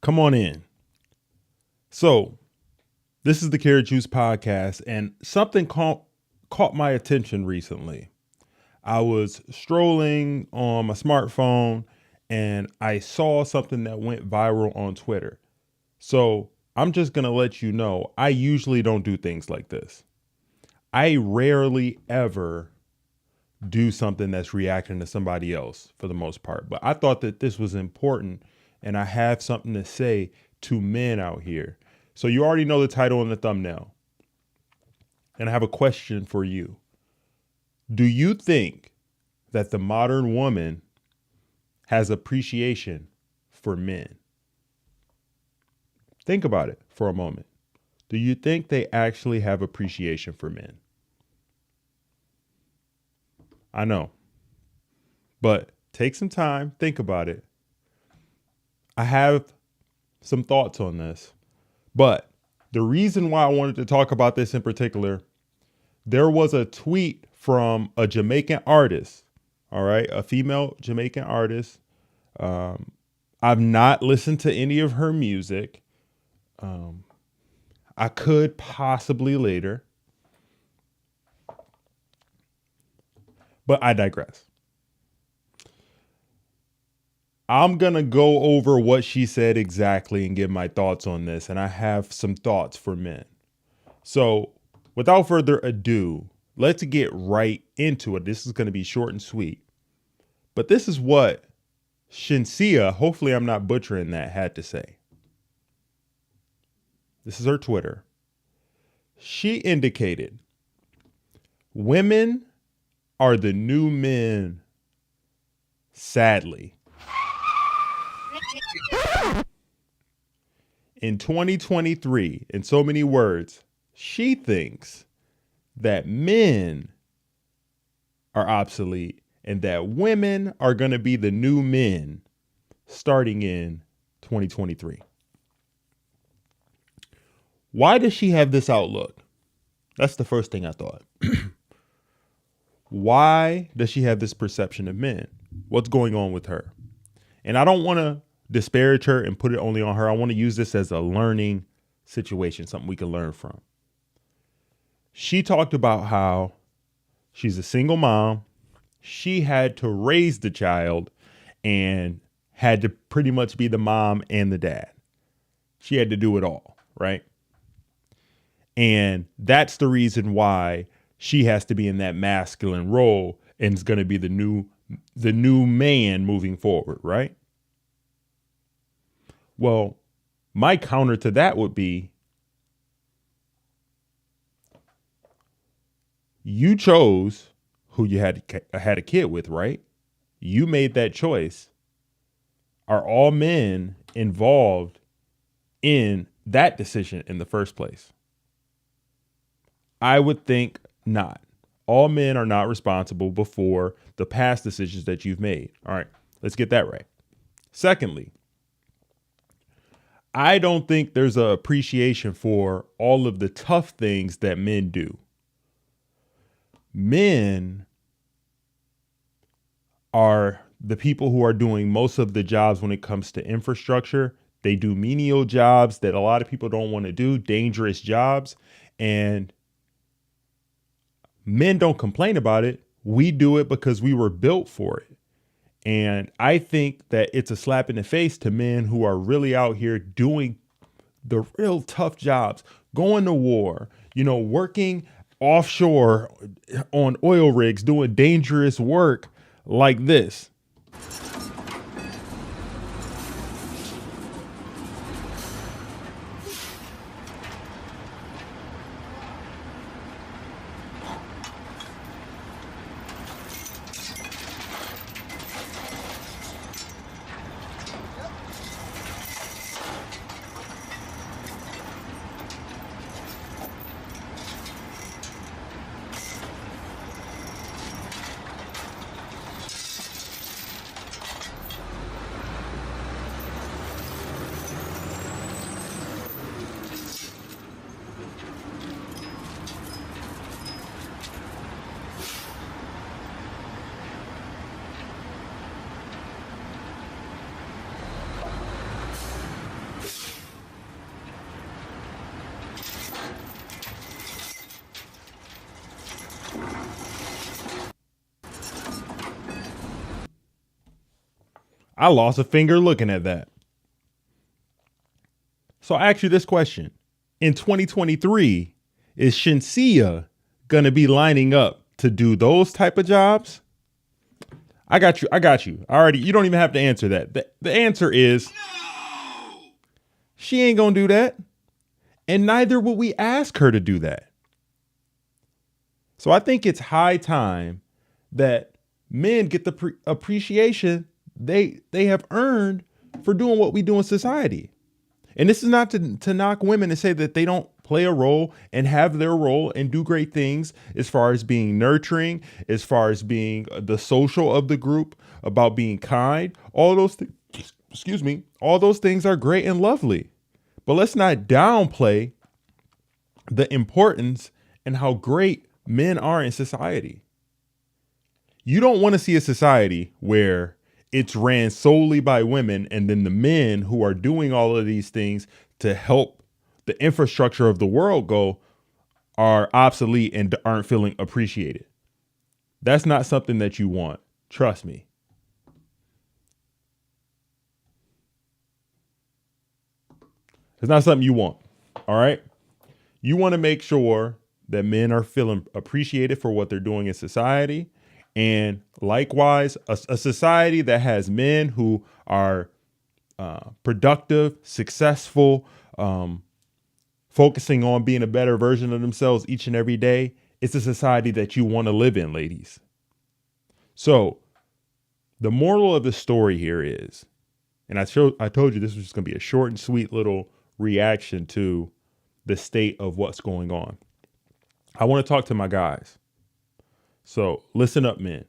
Come on in. So, this is the Carrot Juice podcast, and something caught my attention recently. I was strolling on my smartphone and I saw something that went viral on Twitter. So, I'm just going to let you know, I usually don't do things like this. I rarely ever do something that's reacting to somebody else for the most part. But I thought that this was important and I have something to say to men out here. So you already know the title and the thumbnail. And I have a question for you. Do you think that the modern woman has appreciation for men? Think about it for a moment. Do you think they actually have appreciation for men? I know, but take some time, think about it. I have some thoughts on this, but the reason why I wanted to talk about this in particular, there was a tweet from a Jamaican artist, all right, a female Jamaican artist. I've not listened to any of her music. I could possibly later, but I digress. I'm going to go over what she said exactly and give my thoughts on this. And I have some thoughts for men. So without further ado, let's get right into it. This is going to be short and sweet. But this is what Shinsia, hopefully I'm not butchering that, had to say. This is her Twitter. She indicated, women are the new men, sadly. In 2023, in so many words, she thinks that men are obsolete and that women are going to be the new men starting in 2023. Why does she have this outlook? That's the first thing I thought. Why does she have this perception of men? What's going on with her? And I don't want to disparage her and put it only on her. I want to use this as a learning situation, something we can learn from. She talked about how she's a single mom. She had to raise the child and had to pretty much be the mom and the dad. She had to do it all, right? And that's the reason why she has to be in that masculine role and is going to be the new man moving forward, right? Well, my counter to that would be, you chose who you had a kid with, right? You made that choice. Are all men involved in that decision in the first place? I would think not. All men are not responsible before the past decisions that you've made. All right, let's get that right. Secondly, I don't think there's an appreciation for all of the tough things that men do. Men are the people who are doing most of the jobs when it comes to infrastructure. They do menial jobs that a lot of people don't want to do, dangerous jobs, and men don't complain about it. We do it because we were built for it. And I think that it's a slap in the face to men who are really out here doing the real tough jobs, going to war, working offshore on oil rigs, doing dangerous work like this. I lost a finger looking at that. So I ask you this question. In 2023, is Shinsia going to be lining up to do those type of jobs? I got you. You don't even have to answer that. The answer is she ain't going to do that. And neither will we ask her to do that. So I think it's high time that men get the appreciation they have earned for doing what we do in society. And this is not to knock women and say that they don't play a role and have their role and do great things as far as being nurturing, as far as being the social of the group, about being kind. All those all those things are great and lovely. But let's not downplay the importance and how great men are in society. You don't want to see a society where it's ran solely by women, and then the men who are doing all of these things to help the infrastructure of the world go are obsolete and aren't feeling appreciated. That's not something that you want. Trust me. It's not something you want. All right. You want to make sure that men are feeling appreciated for what they're doing in society. And likewise, a society that has men who are productive, successful, focusing on being a better version of themselves each and every day. It's a society that you want to live in, ladies. So the moral of the story here is, and I told you this was just going to be a short and sweet little reaction to the state of what's going on. I want to talk to my guys. So listen up, men.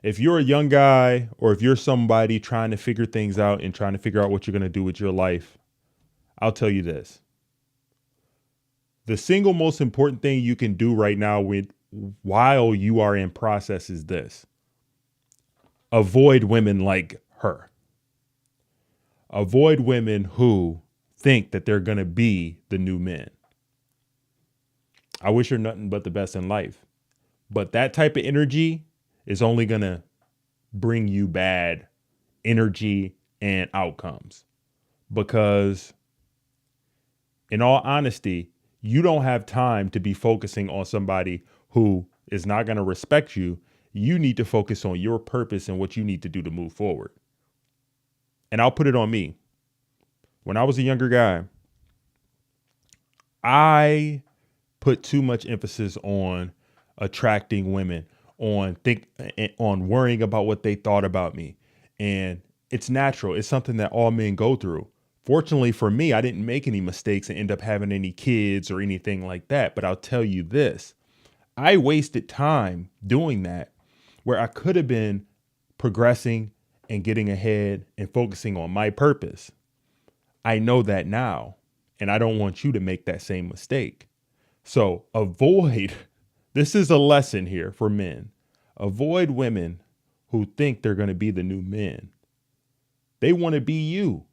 If you're a young guy or if you're somebody trying to figure things out and trying to figure out what you're going to do with your life, I'll tell you this. The single most important thing you can do right now while you are in process is this. Avoid women like her. Avoid women who think that they're going to be the new men. I wish her nothing but the best in life. But that type of energy is only going to bring you bad energy and outcomes. Because in all honesty, you don't have time to be focusing on somebody who is not going to respect you. You need to focus on your purpose and what you need to do to move forward. And I'll put it on me. When I was a younger guy, I put too much emphasis on attracting women, on worrying about what they thought about me. And it's natural. It's something that all men go through. Fortunately for me, I didn't make any mistakes and end up having any kids or anything like that. But I'll tell you this, I wasted time doing that where I could have been progressing and getting ahead and focusing on my purpose. I know that now, and I don't want you to make that same mistake. So this is a lesson here for men. Avoid women who think they're going to be the new men. They want to be you,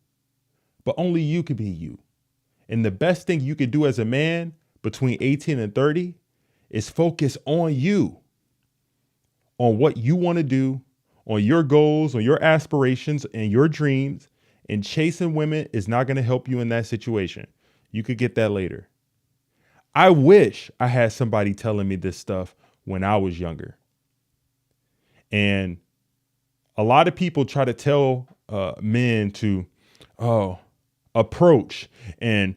but only you can be you. And the best thing you could do as a man between 18 and 30 is focus on you, on what you want to do, on your goals, on your aspirations and your dreams. And chasing women is not going to help you in that situation. You could get that later. I wish I had somebody telling me this stuff when I was younger. And a lot of people try to tell men to approach and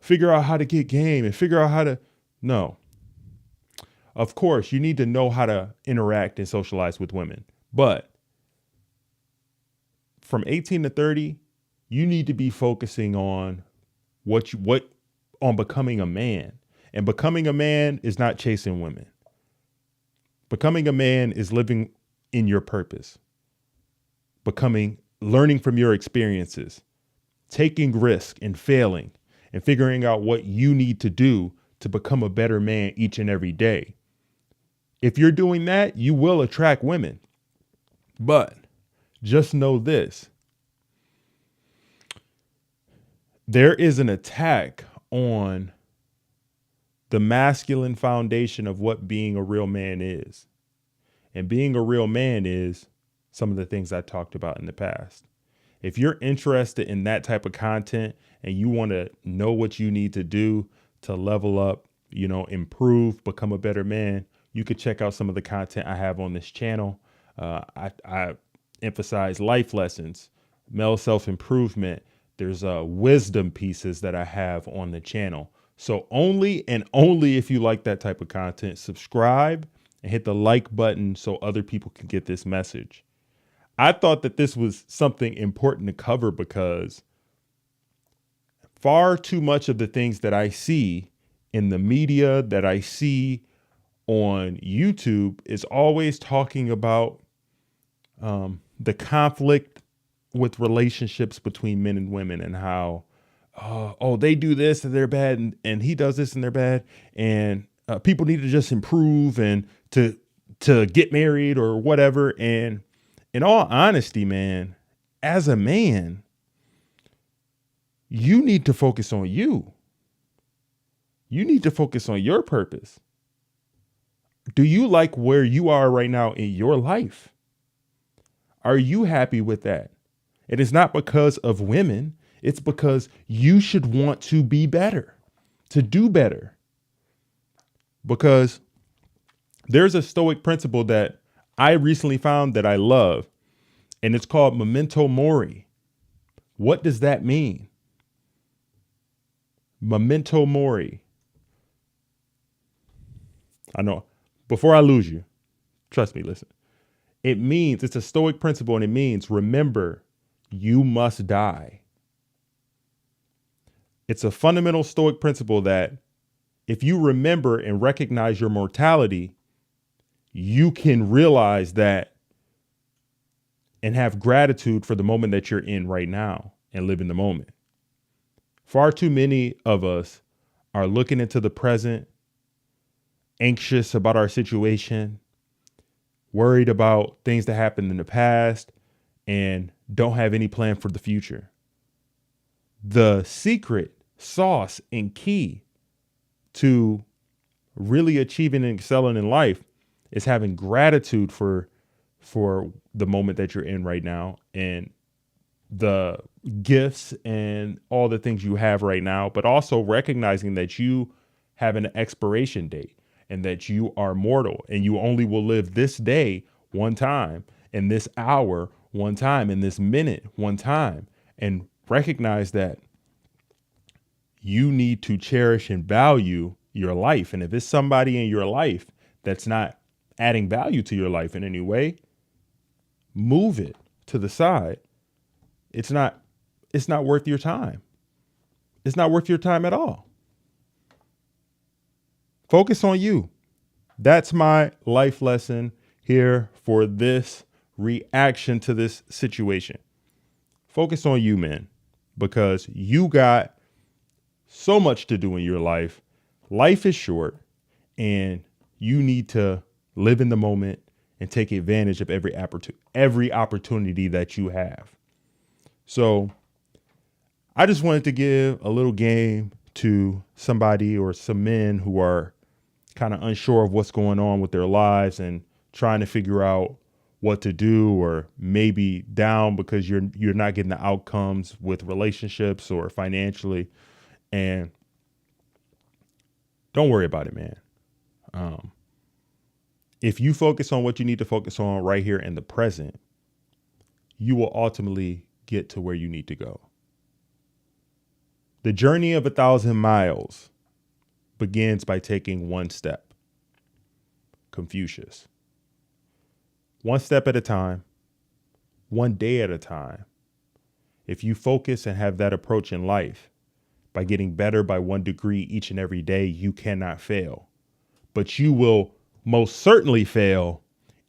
figure out how to get game and figure out how to. No. Of course, you need to know how to interact and socialize with women. But from 18 to 30, you need to be focusing on on becoming a man. And becoming a man is not chasing women. Becoming a man is living in your purpose. Learning from your experiences, taking risk and failing, and figuring out what you need to do to become a better man each and every day. If you're doing that, you will attract women. But just know this. There is an attack on the masculine foundation of what being a real man is. And being a real man is some of the things I talked about in the past. If you're interested in that type of content and you want to know what you need to do to level up, improve, become a better man, you could check out some of the content I have on this channel. I emphasize life lessons, male self-improvement. There's wisdom pieces that I have on the channel. So only and only if you like that type of content, subscribe and hit the like button so other people can get this message. I thought that this was something important to cover because far too much of the things that I see in the media, that I see on YouTube, is always talking about the conflict with relationships between men and women and how, they do this and they're bad and he does this and they're bad. And people need to just improve and to get married or whatever. And in all honesty, man, as a man, you need to focus on you. You need to focus on your purpose. Do you like where you are right now in your life? Are you happy with that? It is not because of women. It's because you should want to be better, to do better. Because there's a Stoic principle that I recently found that I love, and it's called memento mori. What does that mean? Memento mori. I know. Before I lose you, trust me, listen. It's a Stoic principle, and it means, remember, you must die. It's a fundamental Stoic principle that if you remember and recognize your mortality, you can realize that and have gratitude for the moment that you're in right now and live in the moment. Far too many of us are looking into the present, anxious about our situation, worried about things that happened in the past, and don't have any plan for the future. The secret sauce and key to really achieving and excelling in life is having gratitude for the moment that you're in right now and the gifts and all the things you have right now, but also recognizing that you have an expiration date and that you are mortal and you only will live this day one time, and this hour one time, and this minute one time, and recognize that you need to cherish and value your life. And if it's somebody in your life that's not adding value to your life in any way, move it to the side. It's not worth your time. It's not worth your time at all. Focus on you. That's my life lesson here for this reaction to this situation. Focus on you, man, because you got so much to do in your life. Life is short, and you need to live in the moment and take advantage of every opportunity that you have. So I just wanted to give a little game to somebody or some men who are kind of unsure of what's going on with their lives and trying to figure out what to do, or maybe down because you're not getting the outcomes with relationships or financially. And don't worry about it, man. If you focus on what you need to focus on right here in the present, you will ultimately get to where you need to go. The journey of 1,000 miles begins by taking one step. Confucius. One step at a time, one day at a time. If you focus and have that approach in life, by getting better by 1 degree each and every day, you cannot fail. But you will most certainly fail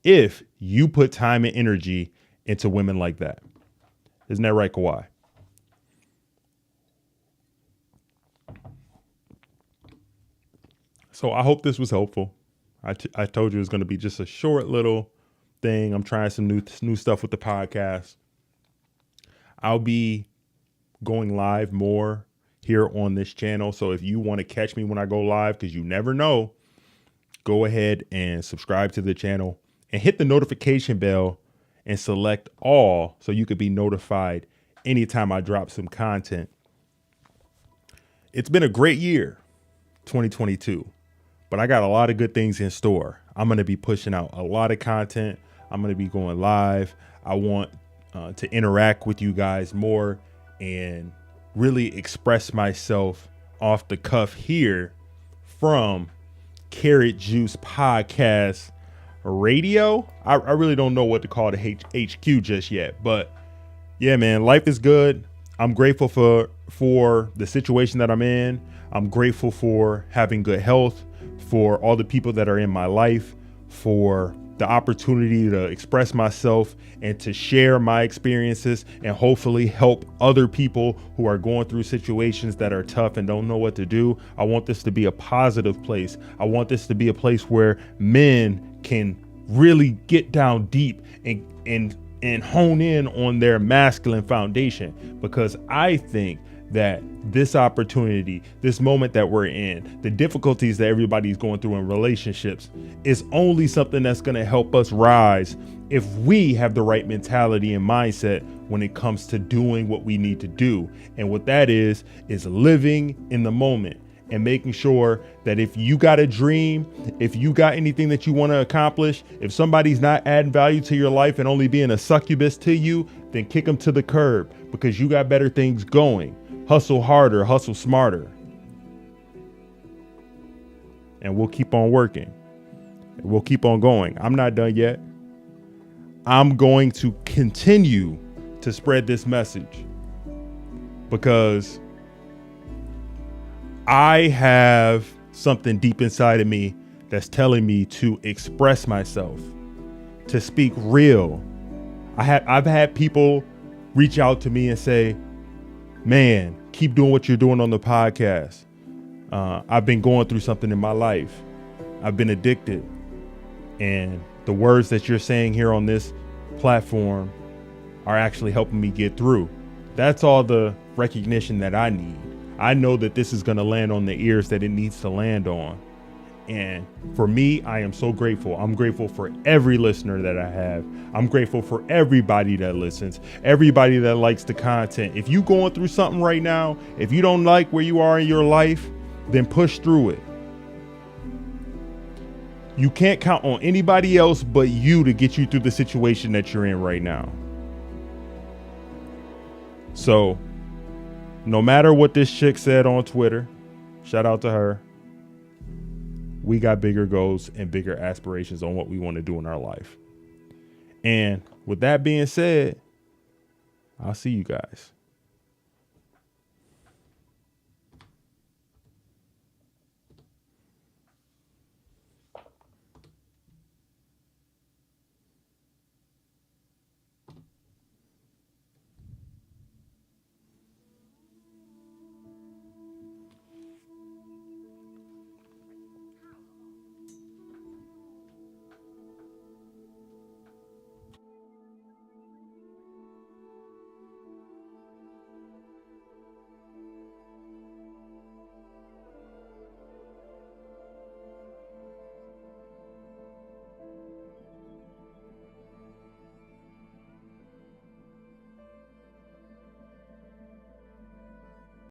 if you put time and energy into women like that. Isn't that right, Kawhi? So I hope this was helpful. I told you it was going to be just a short little thing. I'm trying some new stuff with the podcast. I'll be going live more here on this channel. So if you want to catch me when I go live, because you never know, go ahead and subscribe to the channel and hit the notification bell and select all so you could be notified anytime I drop some content. It's been a great year, 2022, but I got a lot of good things in store. I'm going to be pushing out a lot of content. I'm going to be going live. I want to interact with you guys more and really express myself off the cuff here from Carrot Juice Podcast Radio. I really don't know what to call the HQ just yet, but yeah, man, life is good. I'm grateful for the situation that I'm in. I'm grateful for having good health, for all the people that are in my life, for the opportunity to express myself and to share my experiences and hopefully help other people who are going through situations that are tough and don't know what to do. I want this to be a positive place. I want this to be a place where men can really get down deep and hone in on their masculine foundation, because I think that this opportunity, this moment that we're in, the difficulties that everybody's going through in relationships is only something that's going to help us rise if we have the right mentality and mindset when it comes to doing what we need to do. And what that is living in the moment and making sure that if you got a dream, if you got anything that you want to accomplish, if somebody's not adding value to your life and only being a succubus to you, then kick them to the curb, because you got better things going. Hustle harder, hustle smarter. And we'll keep on working. We'll keep on going. I'm not done yet. I'm going to continue to spread this message because I have something deep inside of me that's telling me to express myself, to speak real. I've had people reach out to me and say, man, keep doing what you're doing on the podcast. I've been going through something in my life. I've been addicted. And the words that you're saying here on this platform are actually helping me get through. That's all the recognition that I need. I know that this is going to land on the ears that it needs to land on. And for me, I am so grateful. I'm grateful for every listener that I have. I'm grateful for everybody that listens, everybody that likes the content. If you're going through something right now, if you don't like where you are in your life, then push through it. You can't count on anybody else but you to get you through the situation that you're in right now. So no matter what this chick said on Twitter, shout out to her, we got bigger goals and bigger aspirations on what we want to do in our life. And with that being said, I'll see you guys.